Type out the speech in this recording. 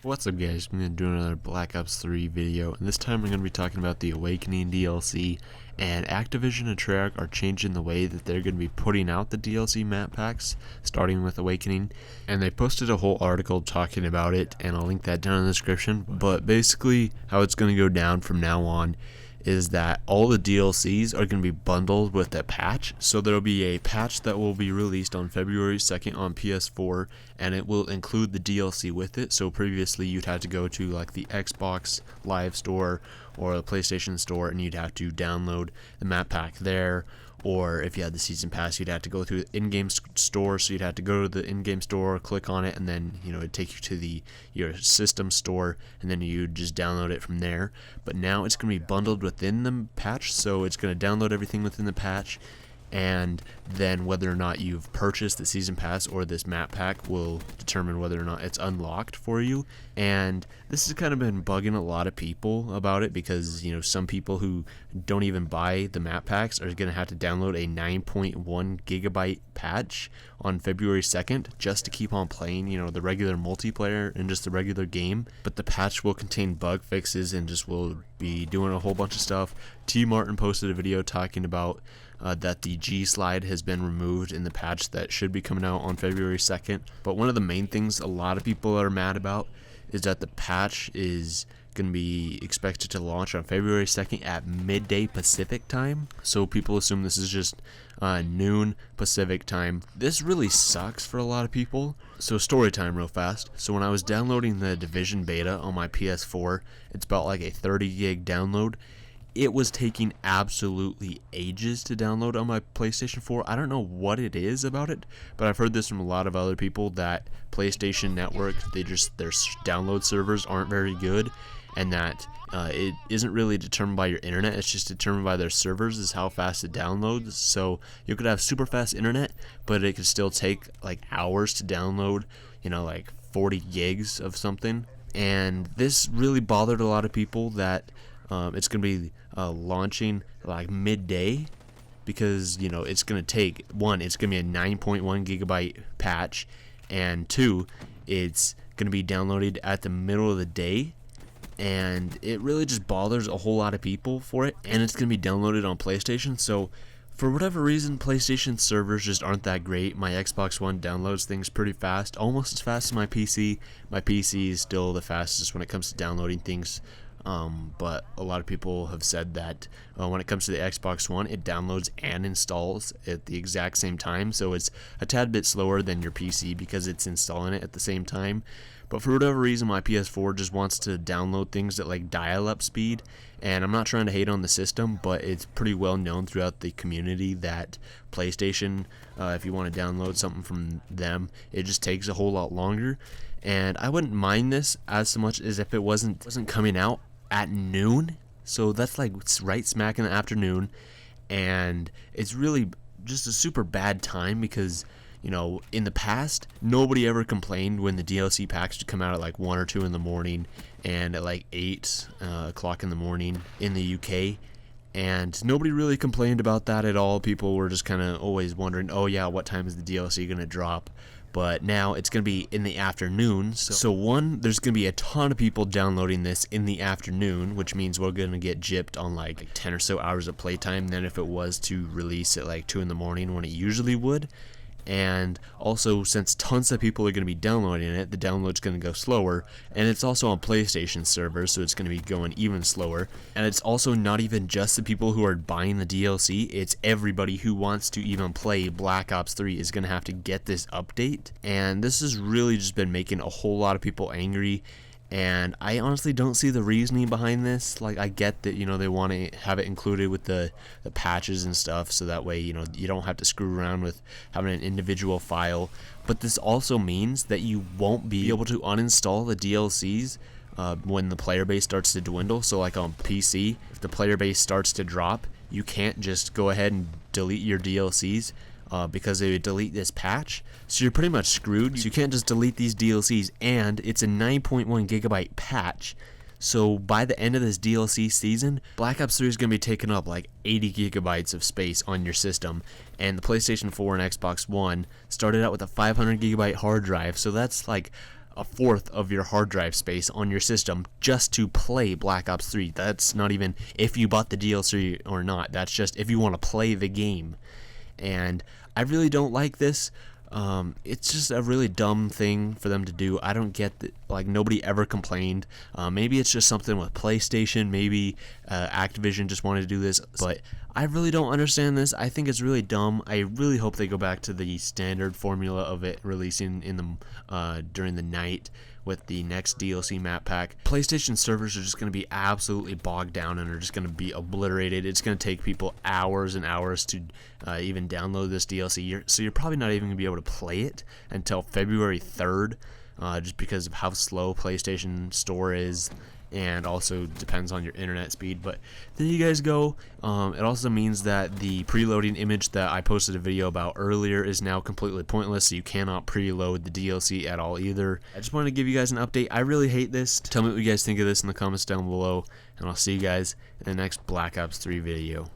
What's up guys, I'm going to do another Black Ops 3 video, and this time we're going to be talking about the Awakening DLC, and Activision and Treyarch are changing the way that they're going to be putting out the DLC map packs, starting with Awakening, and they posted a whole article talking about it, and I'll link that down in the description. But basically, how it's going to go down from now on is that all the DLCs are going to be bundled with a patch. So there will be a patch that will be released on February 2nd on PS4, and it will include the DLC with it. So previously you'd have to go to like the Xbox Live Store or the PlayStation Store, and you'd have to download the map pack there. Or if you had the season pass, you'd have to go through the in-game store. So you'd have to go to the in-game store, click on it, and then it'd take you to your system store, and then you just download it from there. But now it's going to be bundled within the patch, so it's going to download everything within the patch, and then whether or not you've purchased the season pass or this map pack will determine whether or not it's unlocked for you. And this has kind of been bugging a lot of people about it, because some people who don't even buy the map packs are going to have to download a 9.1 gigabyte patch on February 2nd just to keep on playing the regular multiplayer and just the regular game. But the patch will contain bug fixes and just will be doing a whole bunch of stuff. T. Martin posted a video talking about that the G slide has been removed in the patch that should be coming out on February 2nd. But one of the main things a lot of people are mad about is that the patch is going to be expected to launch on February 2nd at midday Pacific time. So people assume this is just noon Pacific time. This really sucks for a lot of people. So story time real fast. So when I was downloading the Division beta on my PS4, it's about like a 30 gig download. It was taking absolutely ages to download on my PlayStation 4. I don't know what it is about it, but I've heard this from a lot of other people that PlayStation Network, their download servers aren't very good, and that it isn't really determined by your internet. It's just determined by their servers, is how fast it downloads. So you could have super fast internet, but it could still take like hours to download, like 40 gigs of something. And this really bothered a lot of people that it's going to be launching like midday, because it's going to take, one, it's going to be a 9.1 gigabyte patch, and two, it's going to be downloaded at the middle of the day, and it really just bothers a whole lot of people for it. And it's going to be downloaded on PlayStation, so for whatever reason PlayStation servers just aren't that great. My Xbox One downloads things pretty fast, almost as fast as my PC. My PC is still the fastest when it comes to downloading things. But a lot of people have said that when it comes to the Xbox One, it downloads and installs at the exact same time, so it's a tad bit slower than your PC because it's installing it at the same time. But for whatever reason, my PS4 just wants to download things at like dial-up speed, and I'm not trying to hate on the system, but it's pretty well known throughout the community that PlayStation, if you want to download something from them, it just takes a whole lot longer. And I wouldn't mind this as so much as if it wasn't coming out at noon. So that's like right smack in the afternoon, and it's really just a super bad time, because in the past nobody ever complained when the DLC packs would come out at like 1 or 2 in the morning and at like 8 o'clock in the morning in the UK, and nobody really complained about that at all. People were just kind of always wondering, oh yeah, what time is the DLC going to drop? But now it's going to be in the afternoon. So one, there's going to be a ton of people downloading this in the afternoon, which means we're going to get gypped on like 10 or so hours of playtime than if it was to release at like 2 in the morning when it usually would. And also, since tons of people are going to be downloading it, the download's going to go slower, and it's also on PlayStation servers, so it's going to be going even slower. And it's also not even just the people who are buying the DLC, it's everybody who wants to even play Black Ops 3 is going to have to get this update. And this has really just been making a whole lot of people angry, and I honestly don't see the reasoning behind this. Like, I get that they want to have it included with the patches and stuff, so that way you don't have to screw around with having an individual file. But this also means that you won't be able to uninstall the DLCs when the player base starts to dwindle. So like on PC, if the player base starts to drop, you can't just go ahead and delete your DLCs because they would delete this patch. So you're pretty much screwed. So you can't just delete these DLCs, and it's a 9.1 gigabyte patch. So by the end of this DLC season, Black Ops 3 is going to be taking up like 80 gigabytes of space on your system, and the PlayStation 4 and Xbox One started out with a 500 gigabyte hard drive, so that's like a fourth of your hard drive space on your system just to play Black Ops 3. That's not even if you bought the DLC or not. That's just if you want to play the game. And I really don't like this. It's just a really dumb thing for them to do. I don't get that. Like, nobody ever complained. Maybe it's just something with PlayStation. Maybe Activision just wanted to do this, but I really don't understand this. I think it's really dumb. I really hope they go back to the standard formula of it releasing in the during the night with the next DLC map pack. PlayStation servers are just going to be absolutely bogged down and are just going to be obliterated. It's going to take people hours and hours to even download this DLC. So you're probably not even going to be able to play it until February 3rd, just because of how slow PlayStation Store is, and also depends on your internet speed. But there you guys go. It also means that the preloading image that I posted a video about earlier is now completely pointless, so you cannot preload the DLC at all either. I just wanted to give you guys an update. I really hate this. Tell me what you guys think of this in the comments down below, and I'll see you guys in the next Black Ops 3 video.